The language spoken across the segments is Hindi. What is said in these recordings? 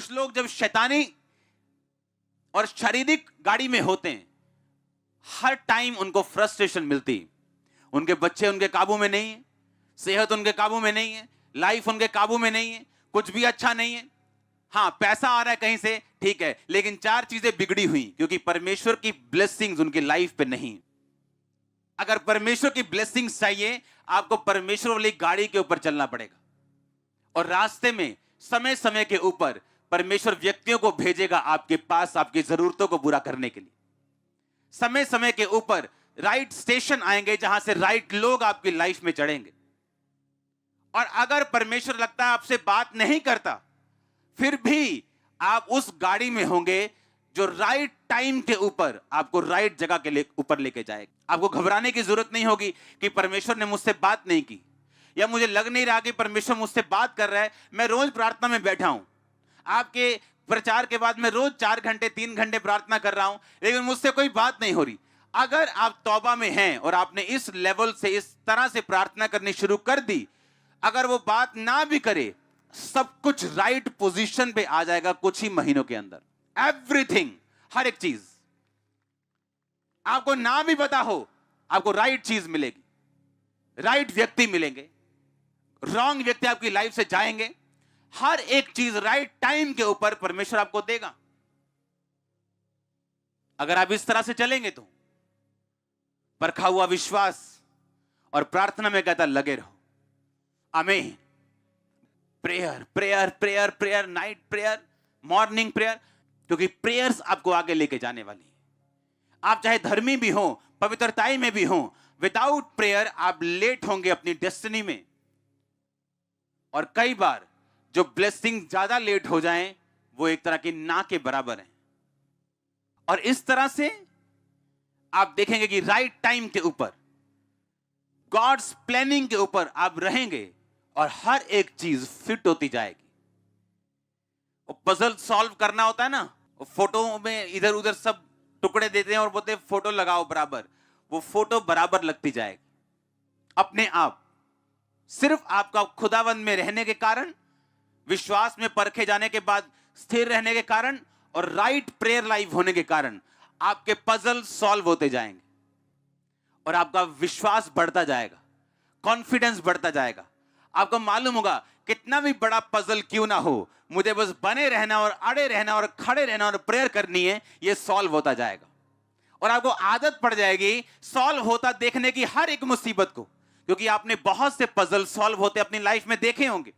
कुछ लोग जब शैतानी और शारीरिक गाड़ी में होते हैं, हर टाइम उनको फ्रस्ट्रेशन मिलती है। उनके बच्चे उनके काबू में नहीं है, सेहत उनके काबू में नहीं है, लाइफ उनके काबू में नहीं है, कुछ भी अच्छा नहीं है। हाँ, पैसा आ रहा है कहीं से, ठीक है, लेकिन चार चीजें बिगड़ी हुई क्योंकि परमेश्वर की ब्लेसिंग्स उनकी लाइफ पे नहीं। अगर परमेश्वर की ब्लेसिंग्स चाहिए, आपको परमेश्वर वाली गाड़ी के ऊपर चलना पड़ेगा। और रास्ते में समय समय के ऊपर परमेश्वर व्यक्तियों को भेजेगा आपके पास आपकी जरूरतों को पूरा करने के लिए। समय समय के ऊपर राइट स्टेशन आएंगे जहां से राइट लोग आपकी लाइफ में चढ़ेंगे। और अगर परमेश्वर लगता है आपसे बात नहीं करता, फिर भी आप उस गाड़ी में होंगे जो राइट टाइम के ऊपर आपको राइट जगह के ऊपर लेके जाएगा। आपको घबराने की जरूरत नहीं होगी कि परमेश्वर ने मुझसे बात नहीं की, या मुझे लग नहीं रहा कि परमेश्वर मुझसे बात कर रहा है। मैं रोज प्रार्थना में बैठा हूं, आपके प्रचार के बाद मैं रोज 4 घंटे 3 घंटे प्रार्थना कर रहा हूं, लेकिन मुझसे कोई बात नहीं हो रही। अगर आप तौबा में हैं और आपने इस लेवल से इस तरह से प्रार्थना करनी शुरू कर दी, अगर वो बात ना भी करे, सब कुछ राइट पोजीशन पे आ जाएगा कुछ ही महीनों के अंदर। एवरीथिंग, हर एक चीज, आपको ना भी पता हो, आपको राइट चीज मिलेगी, राइट व्यक्ति मिलेंगे, रॉन्ग व्यक्ति आपकी लाइफ से जाएंगे। हर एक चीज राइट टाइम के ऊपर परमेश्वर आपको देगा। अगर आप इस तरह से चलेंगे तो परखा हुआ विश्वास और प्रार्थना में कहता लगे रहो। आमीन। Prayer prayer prayer prayer, night prayer, morning prayer, क्योंकि प्रेयर्स आपको आगे लेके जाने वाली है। आप चाहे धर्मी भी हो, पवित्रताई में भी हो, विदाउट प्रेयर आप लेट होंगे अपनी डेस्टिनी में। और कई बार जो ब्लेसिंग ज्यादा लेट हो जाएं, वो एक तरह की ना के बराबर है। और इस तरह से आप देखेंगे कि राइट टाइम के ऊपर, गॉड्स प्लानिंग के ऊपर आप रहेंगे और हर एक चीज फिट होती जाएगी। वो पजल सॉल्व करना होता है ना, वो फोटो में इधर उधर सब टुकड़े देते हैं और बोलते हैं फोटो लगाओ बराबर, वो फोटो बराबर लगती जाएगी अपने आप। सिर्फ आपका खुदावंद में रहने के कारण, विश्वास में परखे जाने के बाद स्थिर रहने के कारण और राइट प्रेयर लाइफ होने के कारण आपके पजल सॉल्व होते जाएंगे और आपका विश्वास बढ़ता जाएगा, कॉन्फिडेंस बढ़ता जाएगा। आपको मालूम होगा कितना भी बड़ा पजल क्यों ना हो, मुझे बस बने रहना और अड़े रहना और खड़े रहना और प्रेयर करनी है, ये सॉल्व होता जाएगा। और आपको आदत पड़ जाएगी सॉल्व होता देखने की हर एक मुसीबत को, क्योंकि आपने बहुत से पजल सॉल्व होते अपनी लाइफ में देखे होंगे।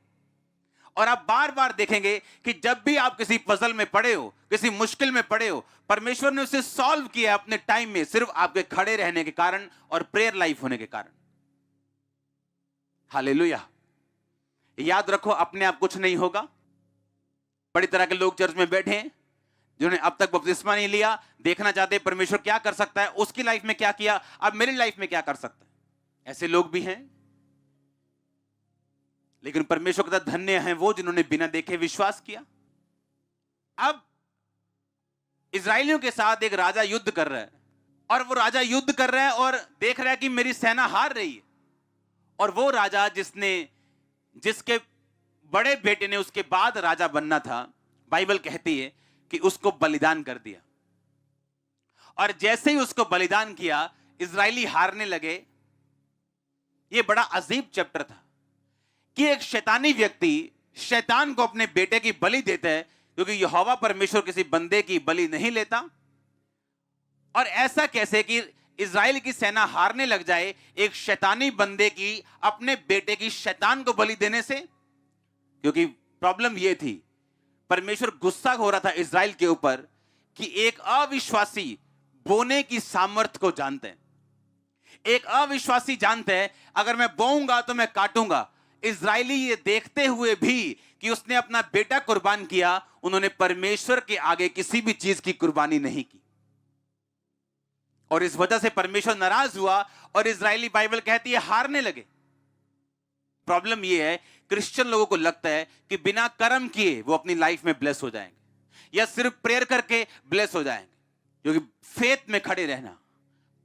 और आप बार बार देखेंगे कि जब भी आप किसी पजल में पड़े हो, किसी मुश्किल में पड़े हो, परमेश्वर ने उसे सॉल्व किया अपने टाइम में, सिर्फ आपके खड़े रहने के कारण और प्रेयर लाइफ होने के कारण। हालेलुया। याद रखो, अपने आप कुछ नहीं होगा। बड़ी तरह के लोग चर्च में बैठे हैं जिन्होंने अब तक बपतिस्मा नहीं लिया, देखना चाहते परमेश्वर क्या कर सकता है, उसकी लाइफ में क्या किया, अब मेरी लाइफ में क्या कर सकता है। ऐसे लोग भी हैं। लेकिन परमेश्वर कहता धन्य हैं वो जिन्होंने बिना देखे विश्वास किया। अब इजरायलियों के साथ एक राजा युद्ध कर रहा है, और वो राजा युद्ध कर रहा है और देख रहा है कि मेरी सेना हार रही है। और वो राजा जिसके बड़े बेटे ने उसके बाद राजा बनना था, बाइबल कहती है कि उसको बलिदान कर दिया। और जैसे ही उसको बलिदान किया, इजरायली हारने लगे। ये बड़ा अजीब चैप्टर था कि एक शैतानी व्यक्ति शैतान को अपने बेटे की बलि देता है, क्योंकि यहोवा परमेश्वर किसी बंदे की बलि नहीं लेता। और ऐसा कैसे कि इजराइल की सेना हारने लग जाए एक शैतानी बंदे की अपने बेटे की शैतान को बलि देने से। क्योंकि प्रॉब्लम यह थी, परमेश्वर गुस्सा हो रहा था इजराइल के ऊपर कि एक अविश्वासी बोने की सामर्थ्य को जानते हैं। एक अविश्वासी जानते हैं अगर मैं बोऊंगा तो मैं काटूंगा। इजरायली ये देखते हुए भी कि उसने अपना बेटा कुर्बान किया, उन्होंने परमेश्वर के आगे किसी भी चीज की कुर्बानी नहीं की। और इस वजह से परमेश्वर नाराज हुआ और इजरायली, बाइबल कहती है, हारने लगे। प्रॉब्लम यह है, क्रिश्चियन लोगों को लगता है कि बिना कर्म किए वो अपनी लाइफ में ब्लेस हो जाएंगे या सिर्फ प्रेयर करके ब्लेस हो जाएंगे। क्योंकि फेथ में खड़े रहना,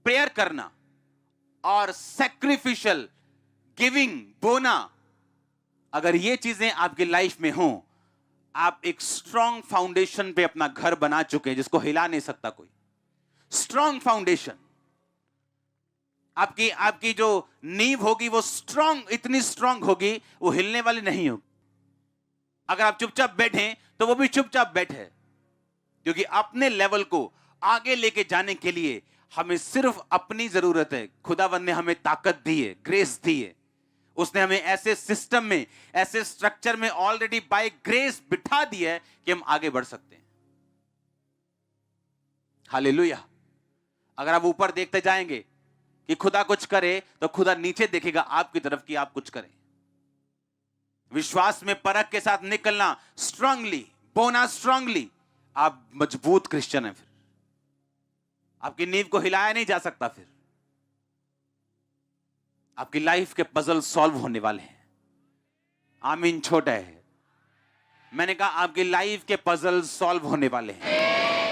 प्रेयर करना और सैक्रिफिशियल गिविंग, बोना, अगर ये चीजें आपकी लाइफ में हो, आप एक स्ट्रॉन्ग फाउंडेशन पे अपना घर बना चुके हैं जिसको हिला नहीं सकता कोई। स्ट्रॉन्ग फाउंडेशन, आपकी आपकी जो नींव होगी वो स्ट्रॉन्ग, इतनी स्ट्रॉन्ग होगी वो हिलने वाली नहीं होगी। अगर आप चुपचाप बैठे तो वो भी चुपचाप बैठे, क्योंकि अपने लेवल को आगे लेके जाने के लिए हमें सिर्फ अपनी जरूरत है। खुदावंद ने हमें ताकत दी है, ग्रेस दी है। उसने हमें ऐसे सिस्टम में, ऐसे स्ट्रक्चर में ऑलरेडी बाय ग्रेस बिठा दिया है कि हम आगे बढ़ सकते हैं। हालेलुया। अगर आप ऊपर देखते जाएंगे कि खुदा कुछ करे तो खुदा नीचे देखेगा आपकी तरफ कि आप कुछ करें। विश्वास में परख के साथ निकलना, स्ट्रांगली बोना, स्ट्रांगली, आप मजबूत क्रिश्चियन हैं। फिर आपकी नींव को हिलाया नहीं जा सकता। फिर आपकी लाइफ के पजल सॉल्व होने वाले हैं। आमीन। छोटा है, मैंने कहा आपकी लाइफ के पजल सॉल्व होने वाले हैं।